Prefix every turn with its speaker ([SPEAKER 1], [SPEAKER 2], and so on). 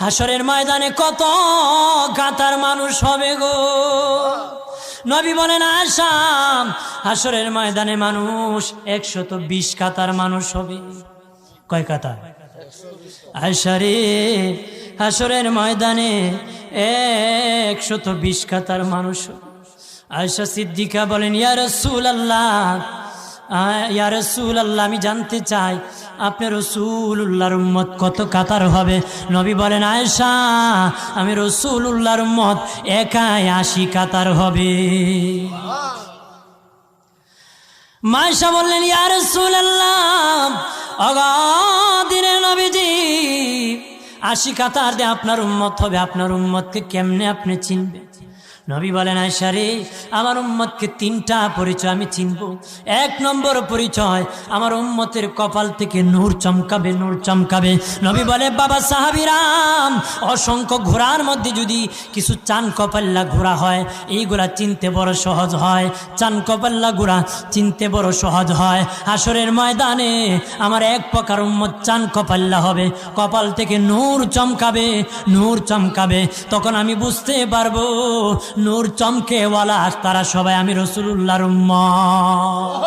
[SPEAKER 1] হাসরের ময়দানে কত কাতার মানুষ হবে গো। নবী বলেন আয়েশা, হাসরের ময়দানে মানুষ 120 কাতার মানুষ হবে। কয় কাতার? আয়েশা রে, হাসরের ময়দানে 120 কাতার মানুষ হবে। আয়েশা সিদ্দিকা বলেন ইয়া রাসূলুল্লাহ, ইয়া রাসূলুল্লাহ, আমি জানতে চাই আপনার রাসূলুল্লাহর উম্মত কত কাতার হবে? নবী বলেন আয়েশা, আমি রাসূলুল্লাহর উম্মত একাই 80 কাতার হবে। আয়েশা বললেন ইয়া রাসূলুল্লাহ, দিনের নবীজি 80 কাতার দিয়ে আপনার উম্মত হবে, আপনার উম্মতকে কেমনে আপনি চিনবেন? নবী বলেন আয়েশা রে, আমার উম্মতকে 3টা পরিচয় আমি চিনব। 1 নম্বর পরিচয়, আমার উম্মতের কপাল থেকে নূর চমকাবে, নূর চমকাবে। নবী বলে বাবা সাহাবীরাম, অসংখ্য ঘোড়ার মধ্যে যদি কিছু চান কপাল্লা ঘোড়া হয়, এইগুলা চিনতে বড় সহজ হয়। চান কপাল্লা ঘোড়া চিনতে বড় সহজ হয়। হাসরের ময়দানে আমার 1 প্রকার উম্মত চান কপাল্লা হবে, কপাল থেকে নূর চমকাবে, নূর চমকাবে। তখন আমি বুঝতে পারবো নূর চমকেওয়ালা তারা সবাই আমি রাসূলুল্লাহর উম্মত।